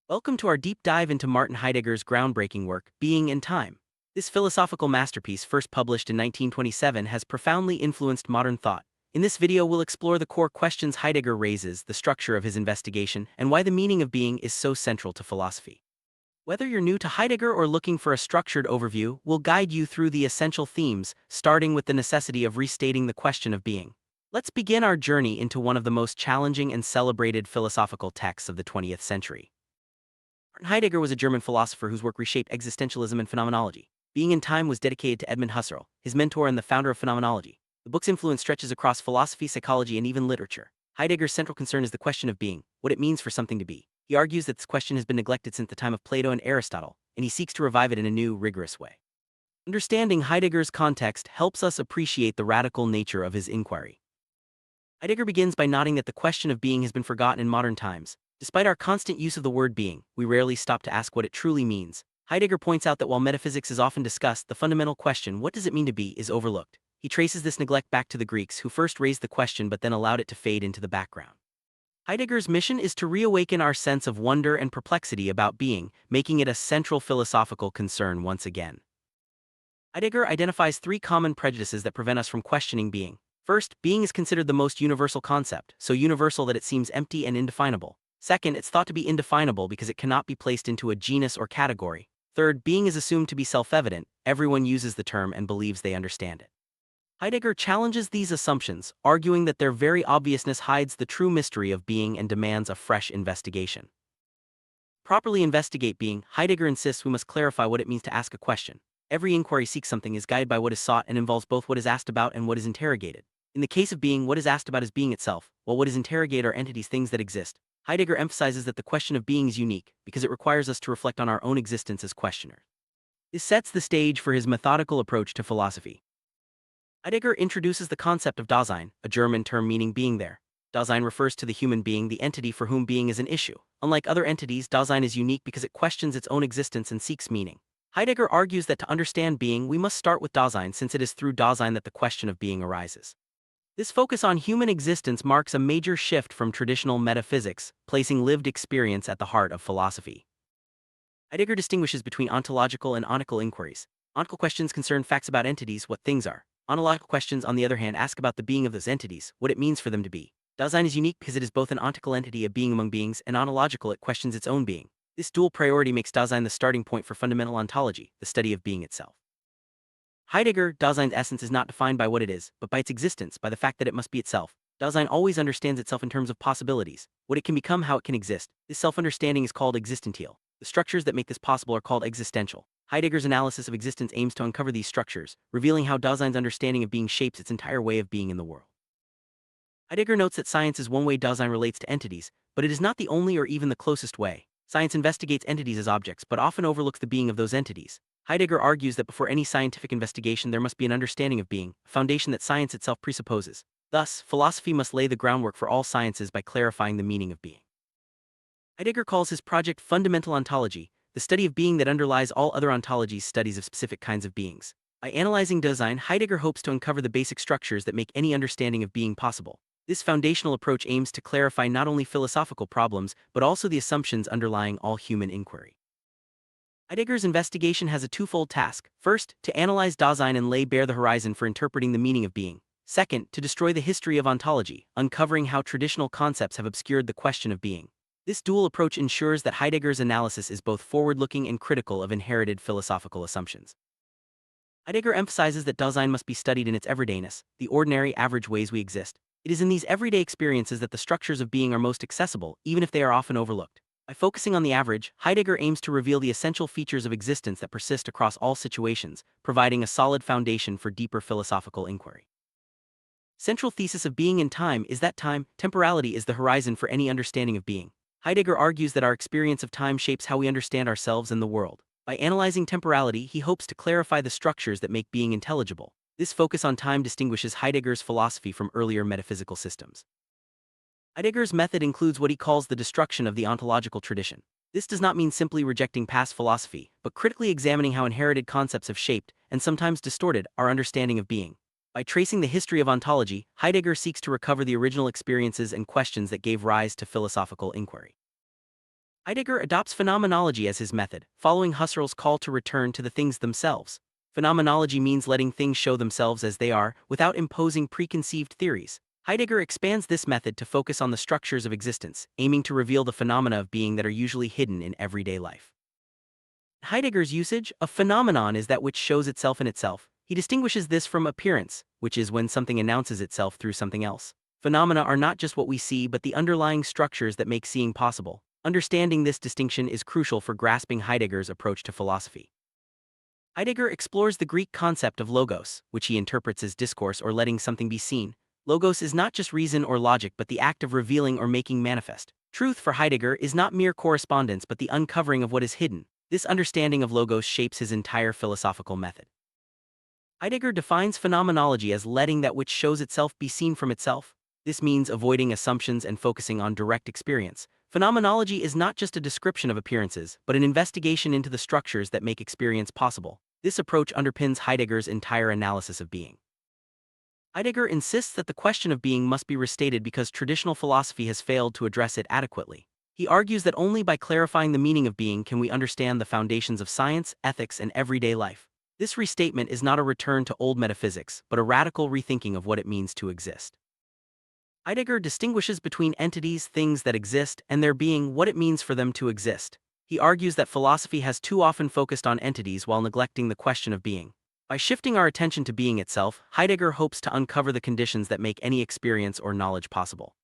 Welcome to our deep dive into Martin Heidegger's groundbreaking work, Being and Time. This philosophical masterpiece, first published in 1927, has profoundly influenced modern thought. In this video, we'll explore the core questions Heidegger raises, the structure of his investigation, and why the meaning of being is so central to philosophy. Whether you're new to Heidegger or looking for a structured overview, we'll guide you through the essential themes, starting with the necessity of restating the question of being. Let's begin our journey into one of the most challenging and celebrated philosophical texts of the 20th century. Martin Heidegger was a German philosopher whose work reshaped existentialism and phenomenology. Being and Time was dedicated to Edmund Husserl, his mentor and the founder of phenomenology. The book's influence stretches across philosophy, psychology, and even literature. Heidegger's central concern is the question of being, what it means for something to be. He argues that this question has been neglected since the time of Plato and Aristotle, and he seeks to revive it in a new, rigorous way. Understanding Heidegger's context helps us appreciate the radical nature of his inquiry. Heidegger begins by noting that the question of being has been forgotten in modern times. Despite our constant use of the word being, we rarely stop to ask what it truly means. Heidegger points out that while metaphysics is often discussed, the fundamental question, what does it mean to be, is overlooked. He traces this neglect back to the Greeks, who first raised the question but then allowed it to fade into the background. Heidegger's mission is to reawaken our sense of wonder and perplexity about being, making it a central philosophical concern once again. Heidegger identifies three common prejudices that prevent us from questioning being. First, being is considered the most universal concept, so universal that it seems empty and indefinable. Second, it's thought to be indefinable because it cannot be placed into a genus or category. Third, being is assumed to be self-evident. Everyone uses the term and believes they understand it. Heidegger challenges these assumptions, arguing that their very obviousness hides the true mystery of being and demands a fresh investigation. Properly investigate being, Heidegger insists we must clarify what it means to ask a question. Every inquiry seeks something, is guided by what is sought, and involves both what is asked about and what is interrogated. In the case of being, what is asked about is being itself, while what is interrogated are entities, things that exist. Heidegger emphasizes that the question of being is unique because it requires us to reflect on our own existence as questioners. This sets the stage for his methodical approach to philosophy. Heidegger introduces the concept of Dasein, a German term meaning being there. Dasein refers to the human being, the entity for whom being is an issue. Unlike other entities, Dasein is unique because it questions its own existence and seeks meaning. Heidegger argues that to understand being, we must start with Dasein, since it is through Dasein that the question of being arises. This focus on human existence marks a major shift from traditional metaphysics, placing lived experience at the heart of philosophy. Heidegger distinguishes between ontological and onical inquiries. Onical questions concern facts about entities, what things are. Ontological questions, on the other hand, ask about the being of those entities, what it means for them to be. Dasein is unique because it is both an ontical entity, a being among beings, and ontological, it questions its own being. This dual priority makes Dasein the starting point for fundamental ontology, the study of being itself. Heidegger, Dasein's essence is not defined by what it is, but by its existence, by the fact that it must be itself. Dasein always understands itself in terms of possibilities, what it can become, how it can exist. This self-understanding is called existential. The structures that make this possible are called existential. Heidegger's analysis of existence aims to uncover these structures, revealing how Dasein's understanding of being shapes its entire way of being in the world. Heidegger notes that science is one way Dasein relates to entities, but it is not the only or even the closest way. Science investigates entities as objects, but often overlooks the being of those entities. Heidegger argues that before any scientific investigation there must be an understanding of being, a foundation that science itself presupposes. Thus, philosophy must lay the groundwork for all sciences by clarifying the meaning of being. Heidegger calls his project fundamental ontology, the study of being that underlies all other ontologies' studies of specific kinds of beings. By analyzing Dasein, Heidegger hopes to uncover the basic structures that make any understanding of being possible. This foundational approach aims to clarify not only philosophical problems, but also the assumptions underlying all human inquiry. Heidegger's investigation has a twofold task. First, to analyze Dasein and lay bare the horizon for interpreting the meaning of being. Second, to destroy the history of ontology, uncovering how traditional concepts have obscured the question of being. This dual approach ensures that Heidegger's analysis is both forward-looking and critical of inherited philosophical assumptions. Heidegger emphasizes that Dasein must be studied in its everydayness, the ordinary, average ways we exist. It is in these everyday experiences that the structures of being are most accessible, even if they are often overlooked. By focusing on the average, Heidegger aims to reveal the essential features of existence that persist across all situations, providing a solid foundation for deeper philosophical inquiry. Central thesis of Being and Time is that time, temporality, is the horizon for any understanding of being. Heidegger argues that our experience of time shapes how we understand ourselves and the world. By analyzing temporality, he hopes to clarify the structures that make being intelligible. This focus on time distinguishes Heidegger's philosophy from earlier metaphysical systems. Heidegger's method includes what he calls the destruction of the ontological tradition. This does not mean simply rejecting past philosophy, but critically examining how inherited concepts have shaped, and sometimes distorted, our understanding of being. By tracing the history of ontology, Heidegger seeks to recover the original experiences and questions that gave rise to philosophical inquiry. Heidegger adopts phenomenology as his method, following Husserl's call to return to the things themselves. Phenomenology means letting things show themselves as they are, without imposing preconceived theories. Heidegger expands this method to focus on the structures of existence, aiming to reveal the phenomena of being that are usually hidden in everyday life. Heidegger's usage, a phenomenon is that which shows itself in itself. He distinguishes this from appearance, which is when something announces itself through something else. Phenomena are not just what we see but the underlying structures that make seeing possible. Understanding this distinction is crucial for grasping Heidegger's approach to philosophy. Heidegger explores the Greek concept of logos, which he interprets as discourse or letting something be seen. Logos is not just reason or logic but the act of revealing or making manifest. Truth for Heidegger is not mere correspondence but the uncovering of what is hidden. This understanding of logos shapes his entire philosophical method. Heidegger defines phenomenology as letting that which shows itself be seen from itself. This means avoiding assumptions and focusing on direct experience. Phenomenology is not just a description of appearances, but an investigation into the structures that make experience possible. This approach underpins Heidegger's entire analysis of being. Heidegger insists that the question of being must be restated because traditional philosophy has failed to address it adequately. He argues that only by clarifying the meaning of being can we understand the foundations of science, ethics, and everyday life. This restatement is not a return to old metaphysics, but a radical rethinking of what it means to exist. Heidegger distinguishes between entities, things that exist, and their being, what it means for them to exist. He argues that philosophy has too often focused on entities while neglecting the question of being. By shifting our attention to being itself, Heidegger hopes to uncover the conditions that make any experience or knowledge possible.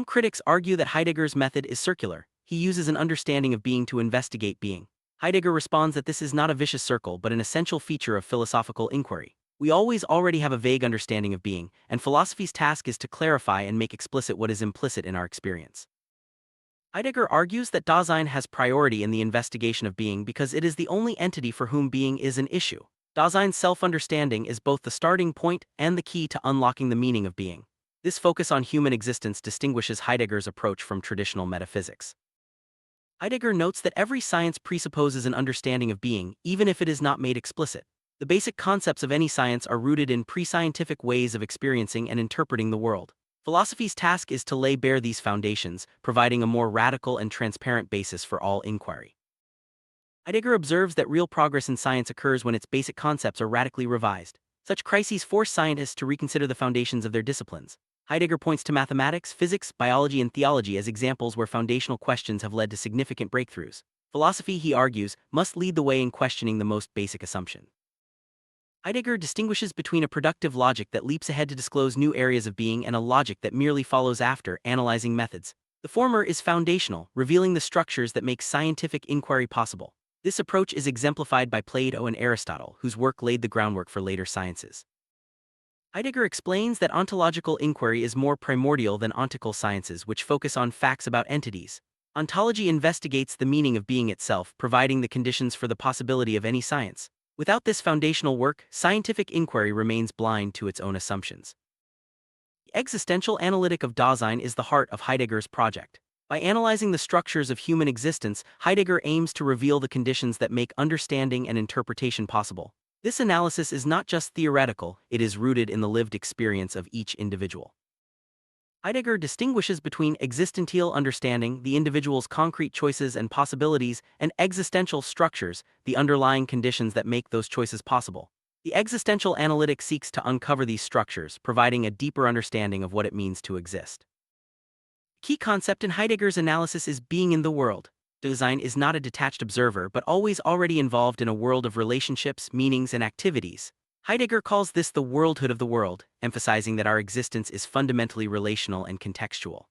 Critics argue that Heidegger's method is circular. He uses an understanding of being to investigate being. Heidegger responds that this is not a vicious circle but an essential feature of philosophical inquiry. We already have a vague understanding of being, and philosophy's task is to clarify and make explicit what is implicit in our experience. Heidegger argues that Dasein has priority in the investigation of being because it is the only entity for whom being is an issue. Dasein's self-understanding is both the starting point and the key to unlocking the meaning of being. This focus on human existence distinguishes Heidegger's approach from traditional metaphysics. Heidegger notes that every science presupposes an understanding of being, even if it is not made explicit. The basic concepts of any science are rooted in pre-scientific ways of experiencing and interpreting the world. Philosophy's task is to lay bare these foundations, providing a more radical and transparent basis for all inquiry. Heidegger observes that real progress in science occurs when its basic concepts are radically revised. Such crises force scientists to reconsider the foundations of their disciplines. Heidegger points to mathematics, physics, biology, and theology as examples where foundational questions have led to significant breakthroughs. Philosophy, he argues, must lead the way in questioning the most basic assumption. Heidegger distinguishes between a productive logic that leaps ahead to disclose new areas of being and a logic that merely follows after, analyzing methods. The former is foundational, revealing the structures that make scientific inquiry possible. This approach is exemplified by Plato and Aristotle, whose work laid the groundwork for later sciences. Heidegger explains that ontological inquiry is more primordial than ontical sciences, which focus on facts about entities. Ontology investigates the meaning of being itself, providing the conditions for the possibility of any science. Without this foundational work, scientific inquiry remains blind to its own assumptions. The existential analytic of Dasein is the heart of Heidegger's project. By analyzing the structures of human existence, Heidegger aims to reveal the conditions that make understanding and interpretation possible. This analysis is not just theoretical, it is rooted in the lived experience of each individual. Heidegger distinguishes between existential understanding, the individual's concrete choices and possibilities, and existential structures, the underlying conditions that make those choices possible. The existential analytic seeks to uncover these structures, providing a deeper understanding of what it means to exist. Key concept in Heidegger's analysis is being in the world. Dasein is not a detached observer but already involved in a world of relationships, meanings, and activities. Heidegger calls this the worldhood of the world, emphasizing that our existence is fundamentally relational and contextual.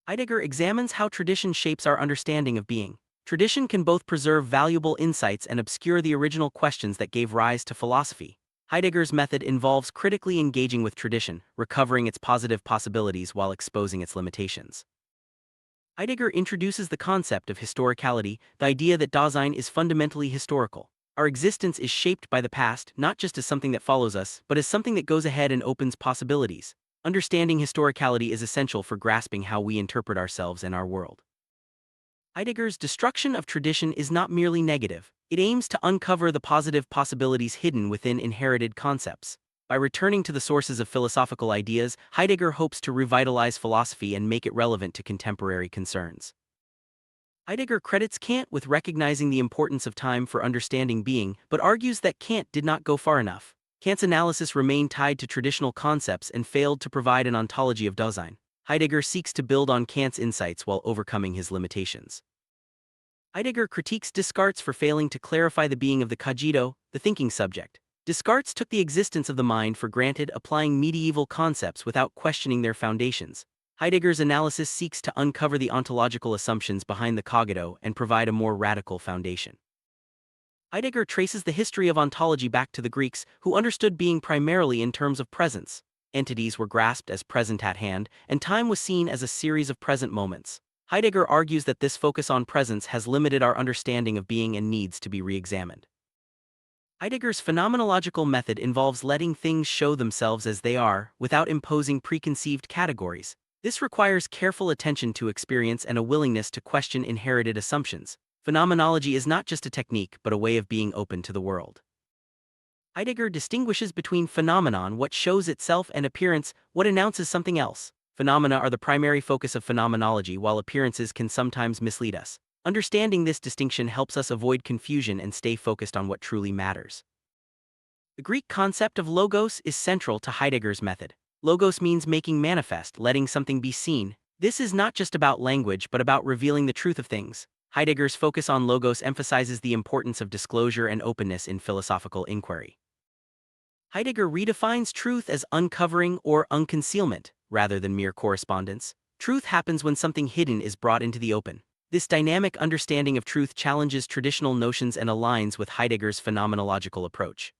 Heidegger examines how tradition shapes our understanding of being. Tradition can both preserve valuable insights and obscure the original questions that gave rise to philosophy. Heidegger's method involves critically engaging with tradition, recovering its positive possibilities while exposing its limitations. Heidegger introduces the concept of historicality, the idea that Dasein is fundamentally historical. Our existence is shaped by the past, not just as something that follows us, but as something that goes ahead and opens possibilities. Understanding historicality is essential for grasping how we interpret ourselves and our world. Heidegger's destruction of tradition is not merely negative. It aims to uncover the positive possibilities hidden within inherited concepts. By returning to the sources of philosophical ideas, Heidegger hopes to revitalize philosophy and make it relevant to contemporary concerns. Heidegger credits Kant with recognizing the importance of time for understanding being, but argues that Kant did not go far enough. Kant's analysis remained tied to traditional concepts and failed to provide an ontology of Dasein. Heidegger seeks to build on Kant's insights while overcoming his limitations. Heidegger critiques Descartes for failing to clarify the being of the cogito, the thinking subject. Descartes took the existence of the mind for granted, applying medieval concepts without questioning their foundations. Heidegger's analysis seeks to uncover the ontological assumptions behind the cogito and provide a more radical foundation. Heidegger traces the history of ontology back to the Greeks, who understood being primarily in terms of presence. Entities were grasped as present at hand, and time was seen as a series of present moments. Heidegger argues that this focus on presence has limited our understanding of being and needs to be re-examined. Heidegger's phenomenological method involves letting things show themselves as they are, without imposing preconceived categories. This requires careful attention to experience and a willingness to question inherited assumptions. Phenomenology is not just a technique but a way of being open to the world. Heidegger distinguishes between phenomenon, what shows itself, and appearance, what announces something else. Phenomena are the primary focus of phenomenology, while appearances can sometimes mislead us. Understanding this distinction helps us avoid confusion and stay focused on what truly matters. The Greek concept of logos is central to Heidegger's method. Logos means making manifest, letting something be seen. This is not just about language but about revealing the truth of things. Heidegger's focus on logos emphasizes the importance of disclosure and openness in philosophical inquiry. Heidegger redefines truth as uncovering or unconcealment, rather than mere correspondence. Truth happens when something hidden is brought into the open. This dynamic understanding of truth challenges traditional notions and aligns with Heidegger's phenomenological approach.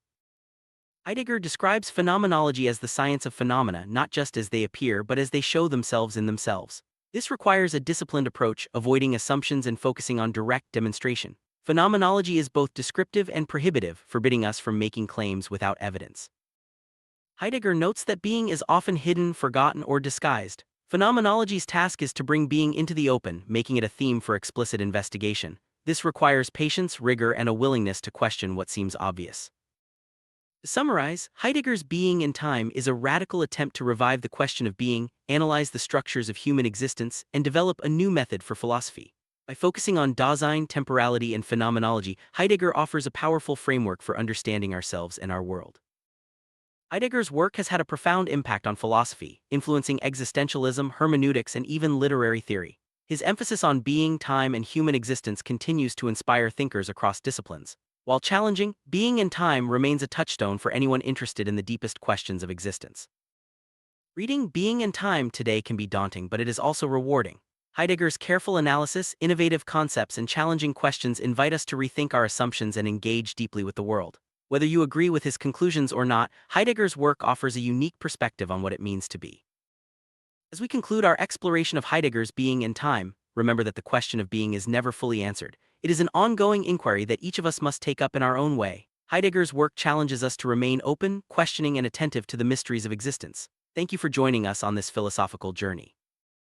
Heidegger describes phenomenology as the science of phenomena, not just as they appear but as they show themselves in themselves. This requires a disciplined approach, avoiding assumptions and focusing on direct demonstration. Phenomenology is both descriptive and prohibitive, forbidding us from making claims without evidence. Heidegger notes that being is often hidden, forgotten, or disguised. Phenomenology's task is to bring being into the open, making it a theme for explicit investigation. This requires patience, rigor, and a willingness to question what seems obvious. To summarize, Heidegger's Being and Time is a radical attempt to revive the question of being, analyze the structures of human existence, and develop a new method for philosophy. By focusing on Dasein, temporality, and phenomenology, Heidegger offers a powerful framework for understanding ourselves and our world. Heidegger's work has had a profound impact on philosophy, influencing existentialism, hermeneutics, and even literary theory. His emphasis on being, time, and human existence continues to inspire thinkers across disciplines. While challenging, Being and Time remains a touchstone for anyone interested in the deepest questions of existence. Reading Being and Time today can be daunting, but it is also rewarding. Heidegger's careful analysis, innovative concepts, and challenging questions invite us to rethink our assumptions and engage deeply with the world. Whether you agree with his conclusions or not, Heidegger's work offers a unique perspective on what it means to be. As we conclude our exploration of Heidegger's Being and Time, remember that the question of being is never fully answered. It is an ongoing inquiry that each of us must take up in our own way. Heidegger's work challenges us to remain open, questioning, and attentive to the mysteries of existence. Thank you for joining us on this philosophical journey.